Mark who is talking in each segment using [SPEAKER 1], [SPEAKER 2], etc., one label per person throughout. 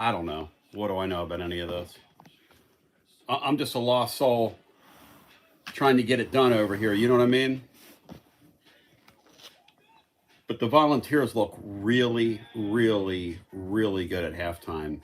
[SPEAKER 1] I don't know. What do I know about any of this? I'm just a lost soul trying to get it done over here. You know what I mean? But the Volunteers look really, really, really good at halftime.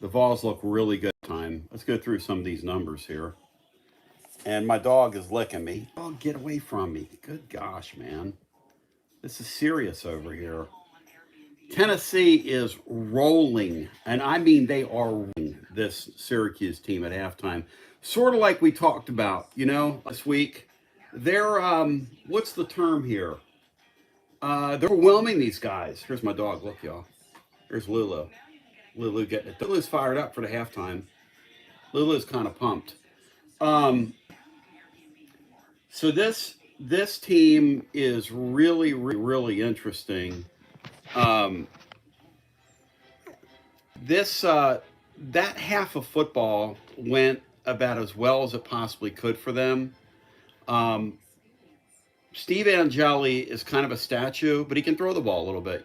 [SPEAKER 1] The Vols look really good at time. Let's go through some of these numbers here. And my dog is licking me. Oh, get away from me. Good gosh, man. This is serious over here. Tennessee is rolling, and I mean they are rolling this Syracuse team at halftime. Sort of like we talked about, this week. They're, what's the term here? They're overwhelming these guys. Here's my dog. Look, y'all. Here's Lulu. Lulu getting it. Lulu's fired up for the halftime. Lulu's kind of pumped. So this team is really, really, really interesting. That half of football went about as well as it possibly could for them. Steve Angeli is kind of a statue, but he can throw the ball a little bit,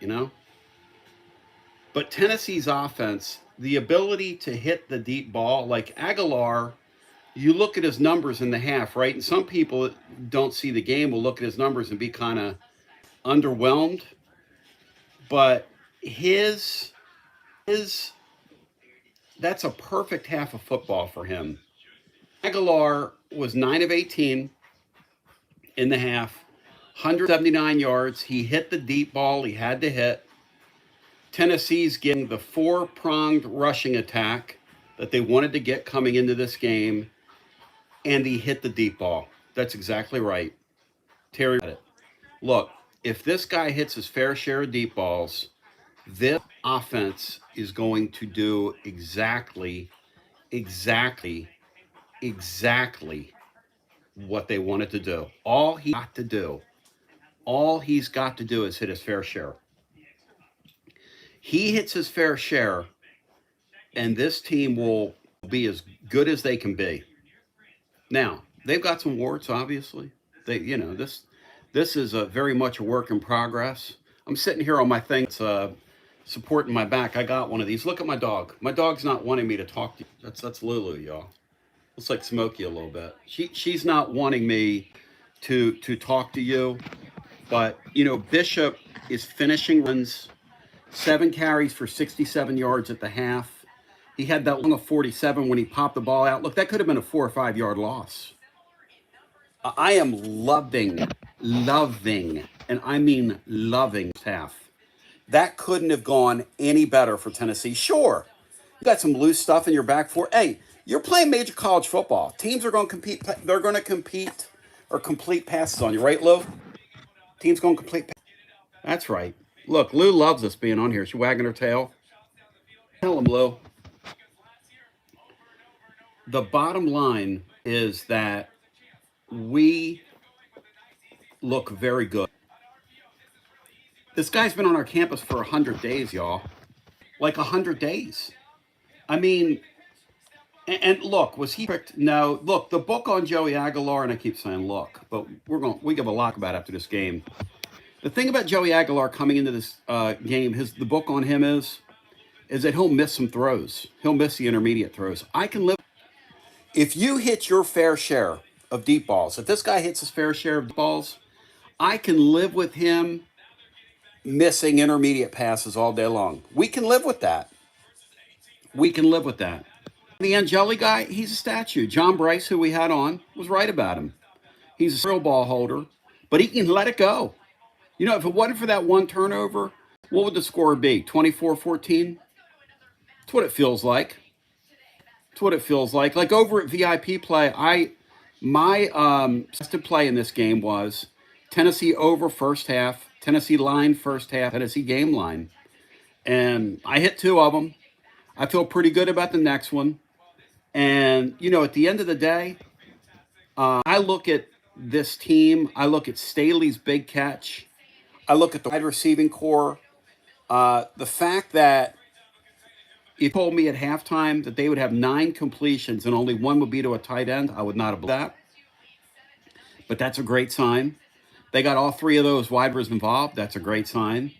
[SPEAKER 1] But Tennessee's offense, the ability to hit the deep ball, like Aguilar, you look at his numbers in the half, right? And some people don't see the game will look at his numbers and be kind of underwhelmed. But his that's a perfect half of football for him. Aguilar was 9 of 18 in the half, 179 yards. He hit the deep ball he had to hit. Tennessee's getting the four-pronged rushing attack that they wanted to get coming into this game, and he hit the deep ball. That's exactly right. Terry got it. Look, if this guy hits his fair share of deep balls, this offense is going to do exactly what they wanted to do. All he's got to do is hit his fair share. He hits his fair share, and this team will be as good as they can be. Now, they've got some warts, obviously. This is very much a work in progress. I'm sitting here on my thing that's supporting my back. I got one of these. Look at my dog. My dog's not wanting me to talk to you. That's Lulu, y'all. Looks like Smokey a little bit. She's not wanting me to talk to you. But, Bishop is finishing runs, 7 carries for 67 yards at the half. He had that long of 47 when he popped the ball out. Look, that could have been a 4 or 5 yard loss. I am loving, and I mean loving this half. That couldn't have gone any better for Tennessee. Sure, you got some loose stuff in your back four. Hey, you're playing major college football. Teams are going to compete. They're going to compete or complete passes on you, right, Lou? Teams going to complete. That's right. Look, Lou loves us being on here. She's wagging her tail. Tell him, Lou. The bottom line is that we look very good. This guy's been on our campus for 100 days, y'all. Like 100 days. I mean, and look, was he picked? No. Look, the book on Joey Aguilar, and I keep saying look, but we give a lot about after this game. The thing about Joey Aguilar coming into this game, the book on him is that he'll miss some throws. He'll miss the intermediate throws. I can live. If you hit your fair share of deep balls, if this guy hits his fair share of deep balls, I can live with him missing intermediate passes all day long. We can live with that. The Angeli guy, he's a statue. John Bryce, who we had on, was right about him. He's a real ball holder, but he can let it go. If it wasn't for that one turnover, what would the score be? 24-14? That's what it feels like. Like over at VIP play, my suggested play in this game was Tennessee over first half, Tennessee line first half, Tennessee game line. And I hit 2 of them. I feel pretty good about the next one. And, at the end of the day, I look at this team. I look at Staley's big catch. I look at the wide receiving core. The fact that you told me at halftime that they would have 9 completions and only 1 would be to a tight end, I would not have believed that. But that's a great sign. They got all 3 of those wide receivers involved. That's a great sign.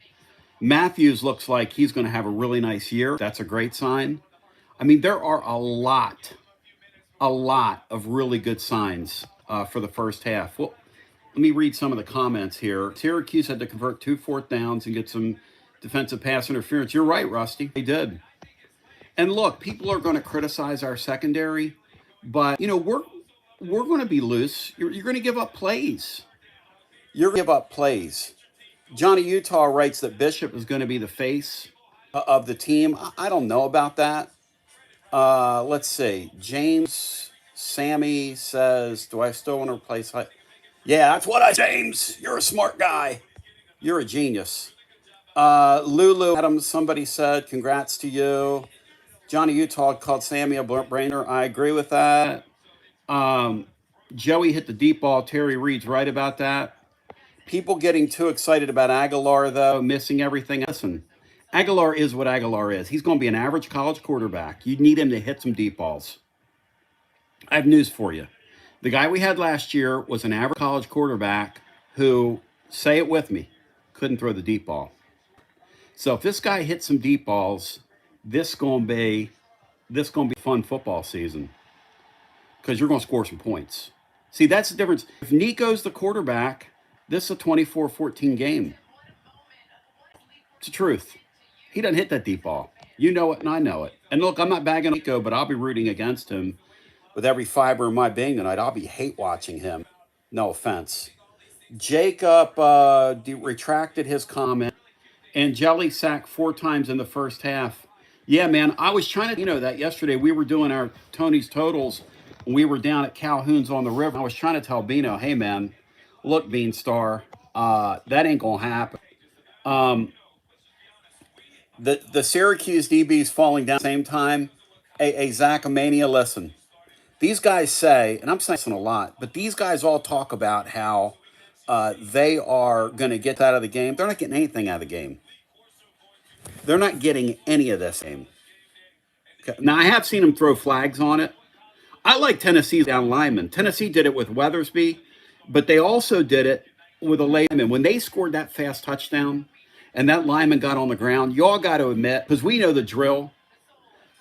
[SPEAKER 1] Matthews looks like he's going to have a really nice year. That's a great sign. I mean, there are a lot of really good signs for the first half. Well, let me read some of the comments here. Syracuse had to convert 2 fourth downs and get some defensive pass interference. You're right, Rusty. They did. And look, people are going to criticize our secondary, but we're going to be loose. You're going to give up plays. You're going to give up plays. Johnny Utah writes that Bishop is going to be the face of the team. I don't know about that. Let's see. James Sammy says, "Do I still want to replace?" Yeah, that's what I. James, you're a smart guy. You're a genius. Lulu Adams, somebody said, "Congrats to you." Johnny Utah called Sammy a brainer. I agree with that. Joey hit the deep ball. Terry Reed's right about that. People getting too excited about Aguilar, though, missing everything. Listen, Aguilar is what Aguilar is. He's going to be an average college quarterback. You need him to hit some deep balls. I have news for you. The guy we had last year was an average college quarterback who, say it with me, couldn't throw the deep ball. So if this guy hits some deep balls, this going to be a fun football season because you're going to score some points. See, that's the difference. If Nico's the quarterback, this is a 24-14 game. It's the truth. He doesn't hit that deep ball. You know it, and I know it. And look, I'm not bagging on Nico, but I'll be rooting against him with every fiber of my being tonight. I'll be hate watching him. No offense. Jacob retracted his comment. And Jelly sacked 4 times in the first half. Yeah, man, I was trying to, that yesterday we were doing our Tony's totals when we were down at Calhoun's on the river. I was trying to tell Bino, hey, man, look, Beanstar, that ain't going to happen. The Syracuse DBs falling down at the same time. A Zachamania, listen. These guys say, and I'm saying this a lot, but these guys all talk about how they are going to get out of the game. They're not getting anything out of the game. They're not getting any of this game. Okay. Now, I have seen them throw flags on it. I like Tennessee's down lineman. Tennessee did it with Weathersby, but they also did it with a lineman. When they scored that fast touchdown and that lineman got on the ground, y'all got to admit, because we know the drill.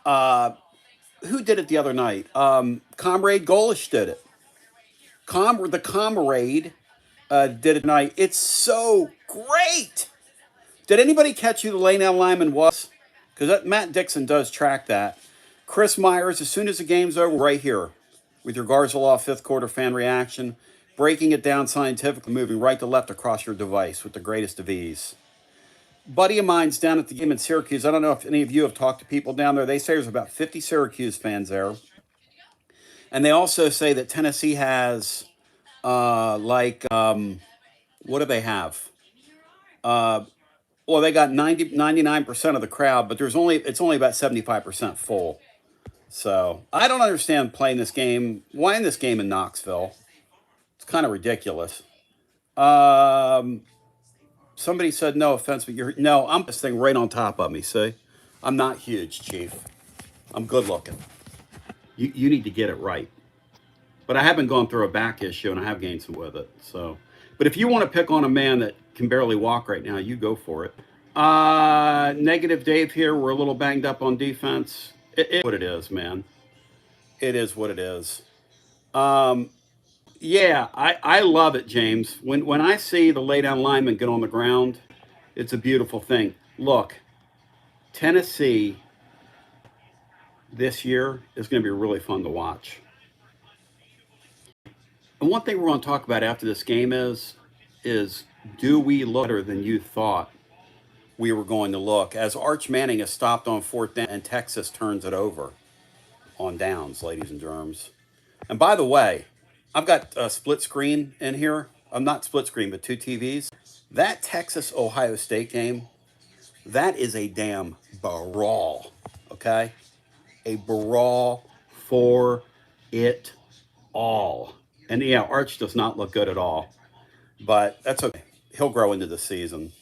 [SPEAKER 1] Who did it the other night? Comrade Golish did it. The Comrade did it tonight. It's so great. Did anybody catch who the laydown lineman was? Because Matt Dixon does track that. Chris Myers, as soon as the game's over, right here with your Garzaloff 5th quarter fan reaction, breaking it down scientifically, moving right to left across your device with the greatest of ease. Buddy of mine's down at the game in Syracuse. I don't know if any of you have talked to people down there. They say there's about 50 Syracuse fans there. And they also say that Tennessee has, what do they have? Well, they got 99% of the crowd, but it's only about 75% full. So I don't understand playing this game. Why in this game in Knoxville? It's kind of ridiculous. Somebody said no offense, but I'm this thing right on top of me. See, I'm not huge, Chief. I'm good looking. You need to get it right. But I haven't gone through a back issue, and I have gained some with it. So, but if you want to pick on a man that can barely walk right now, you go for it. Negative Dave here. We're a little banged up on defense. It is what it is, man. It is what it is. Yeah, I love it, James. When I see the laydown lineman get on the ground, it's a beautiful thing. Look, Tennessee this year is going to be really fun to watch. And one thing we're going to talk about after this game is do we look better than you thought we were going to look? As Arch Manning is stopped on 4th down and Texas turns it over on downs, ladies and germs. And by the way, I've got a split screen in here. I'm not split screen, but 2 TVs. That Texas-Ohio State game, that is a damn brawl, okay? A brawl for it all. And yeah, Arch does not look good at all. But that's okay. He'll grow into the season.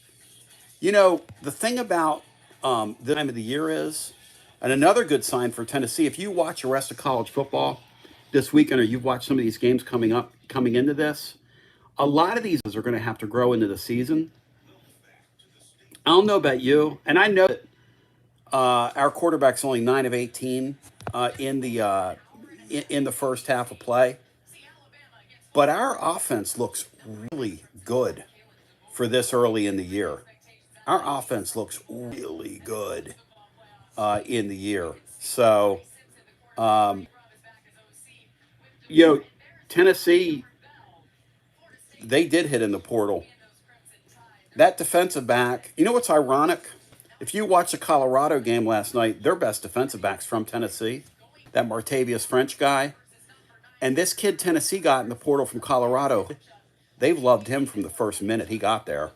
[SPEAKER 1] The thing about the time of the year is, and another good sign for Tennessee, if you watch the rest of college football this weekend, or you've watched some of these games coming into this, a lot of these are going to have to grow into the season. I don't know about you, and I know that our quarterback's only 9 of 18 in the first half of play, but our offense looks really good for this early in the year. Our offense looks really good in the year. So, um, you know, Tennessee, they did hit in the portal. That defensive back, you know what's ironic? If you watch the Colorado game last night, their best defensive back's from Tennessee, that Martavius French guy. And this kid Tennessee got in the portal from Colorado, they've loved him from the first minute he got there.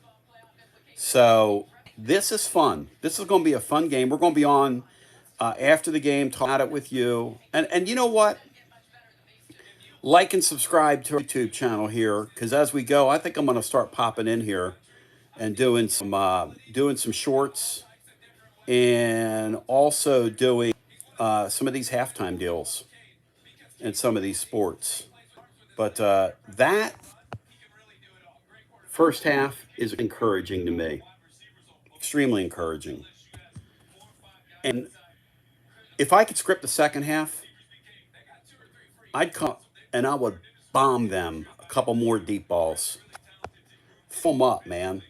[SPEAKER 1] So this is fun. This is going to be a fun game. We're going to be on after the game, talk about it with you. And you know what? Like and subscribe to our YouTube channel here, because as we go, I think I'm going to start popping in here and doing some shorts, and also doing some of these halftime deals in some of these sports. But that first half is encouraging to me, extremely encouraging. And if I could script the second half, I'd come and I would bomb them a couple more deep balls. Throw them up, man.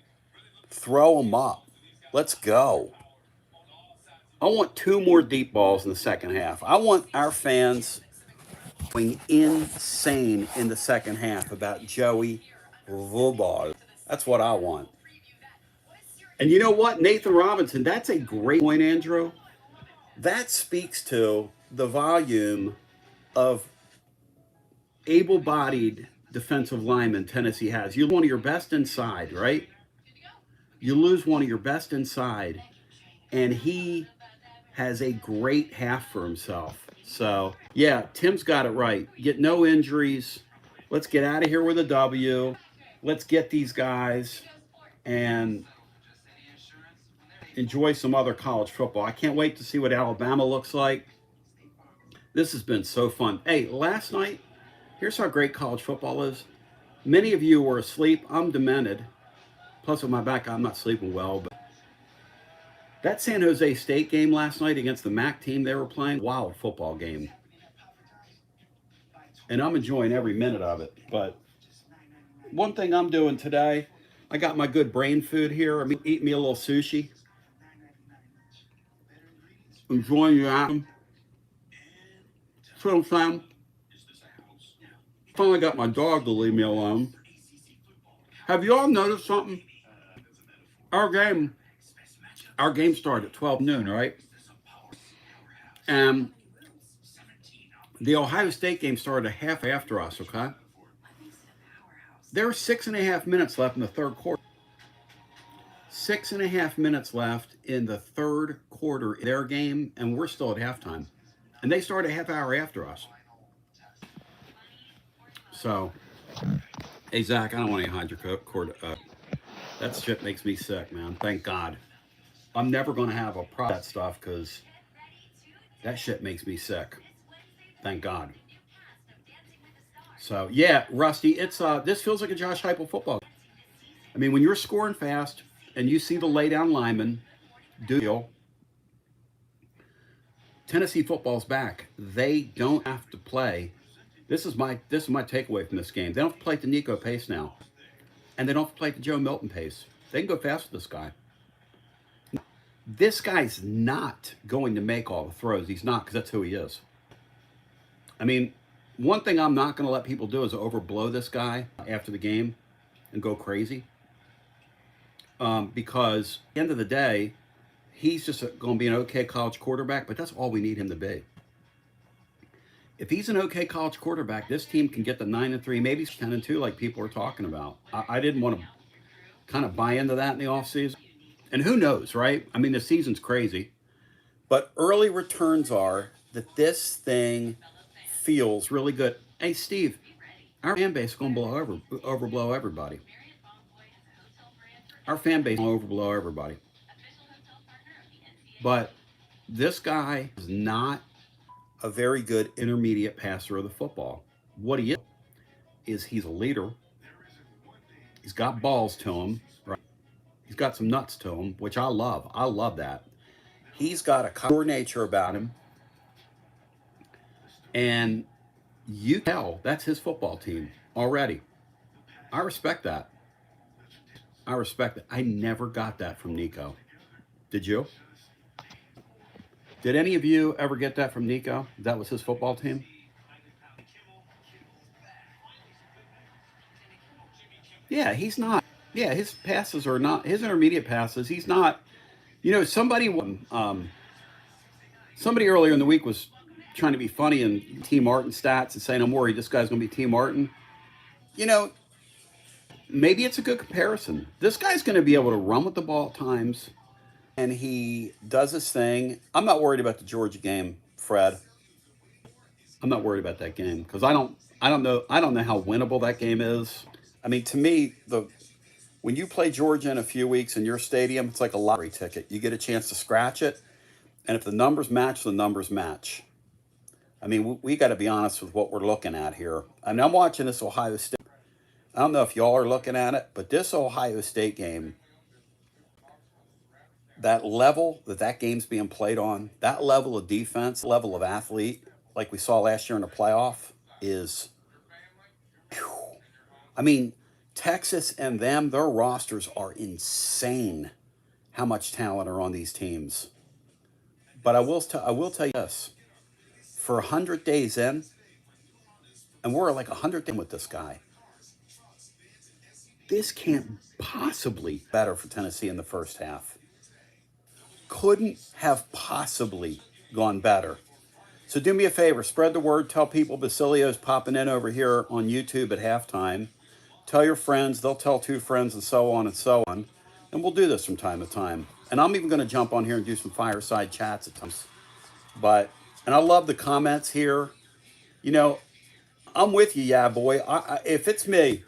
[SPEAKER 1] Throw them up. Let's go. I want two more deep balls in the second half. I want our fans going insane in the second half about Joey football. That's what I want. And you know what, Nathan Robinson, that's a great point, Andrew. That speaks to the volume of able-bodied defensive linemen Tennessee has. You lose one of your best inside, right? You lose one of your best inside, and he has a great half for himself. So, yeah, Tim's got it right. Get no injuries. Let's get out of here with a W. Let's get these guys and enjoy some other college football. I can't wait to see what Alabama looks like. This has been so fun. Hey, last night, here's how great college football is. Many of you were asleep. I'm demented. Plus, with my back, I'm not sleeping well. But that San Jose State game last night against the MAC team they were playing, wild football game. And I'm enjoying every minute of it. But one thing I'm doing today, I got my good brain food here. I'm eating me a little sushi. Enjoying your atom. So I'm finally got my dog to leave me alone. Have you all noticed something? Our game started at 12 noon, right? And the Ohio State game started a half after us, okay? There were 6.5 minutes left in the third quarter. 6.5 minutes left in the third quarter in their game, and we're still at halftime. And they started a half hour after us. So, hey, Zach, I don't want any hydrochloric. That shit makes me sick, man. Thank God. I'm never going to have a problem with that stuff because that shit makes me sick. Thank God. So, yeah, Rusty, it's this feels like a Josh Heupel football. I mean, when you're scoring fast and you see the laydown lineman do deal, Tennessee football's back. They don't have to play. This is my takeaway from this game. They don't have to play at the Nico pace now. And they don't have to play at the Joe Milton pace. They can go fast with this guy. This guy's not going to make all the throws. He's not, because that's who he is. I mean, one thing I'm not going to let people do is overblow this guy after the game and go crazy. Because at the end of the day, he's just going to be an okay college quarterback, but that's all we need him to be. If he's an okay college quarterback, this team can get to 9-3, maybe 10-2, like people are talking about. I didn't want to kind of buy into that in the offseason. And who knows, right? I mean, the season's crazy. But early returns are that this thing feels really good. Hey, Steve, our fan base is going to overblow everybody. Our fan base is going to overblow everybody. But this guy is not a very good intermediate passer of the football. What he is he's a leader. He's got balls to him. Right? He's got some nuts to him, which I love. I love that. He's got a core nature about him, and you tell that's his football team already. I respect that. I respect it. I never got that from Nico. Did you? Did any of you ever get that from Nico? That was his football team? Yeah, he's not. Yeah, his passes are not his intermediate passes. He's not. You know, somebody earlier in the week was trying to be funny in T. Martin stats and saying, "I'm worried this guy's going to be T. Martin." You know, maybe it's a good comparison. This guy's going to be able to run with the ball at times, and he does his thing. I'm not worried about the Georgia game, Fred. I'm not worried about that game because I don't know how winnable that game is. I mean, to me, the when you play Georgia in a few weeks in your stadium, it's like a lottery ticket. You get a chance to scratch it, and if the numbers match, the numbers match. I mean, we got to be honest with what we're looking at here. I mean, I'm watching this Ohio State. I don't know if y'all are looking at it, but this Ohio State game, that level that game's being played on, that level of defense, level of athlete, like we saw last year in the playoff, is, whew. I mean, Texas and them, their rosters are insane. How much talent are on these teams? But I will tell you this: for 100 days in, and we're like 100 days in with this guy, this can't possibly be better for Tennessee in the first half. Couldn't have possibly gone better. So do me a favor, spread the word. Tell people Basilio's popping in over here on YouTube at halftime. Tell your friends, they'll tell two friends, and so on and so on. And we'll do this from time to time. And I'm even going to jump on here and do some fireside chats at times. And I love the comments here. You know, I'm with you, yeah, boy. If it's me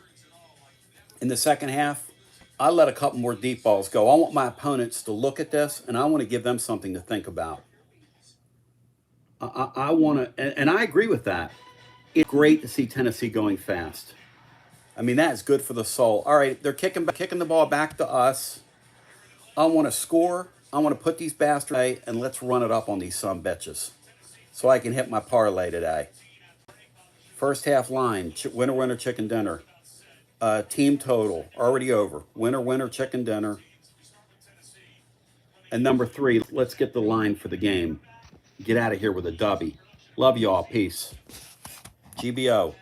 [SPEAKER 1] in the second half, I let a couple more deep balls go. I want my opponents to look at this, and I want to give them something to think about. I want to, and I agree with that. It's great to see Tennessee going fast. I mean, that is good for the soul. All right, they're kicking the ball back to us. I want to score. I want to put these bastards away, and let's run it up on these bitches so I can hit my parlay today. First half line, winner, winner, chicken dinner. Team total, already over. Winner, winner, chicken dinner. And number 3, let's get the line for the game. Get out of here with a dubby. Love y'all. Peace. GBO.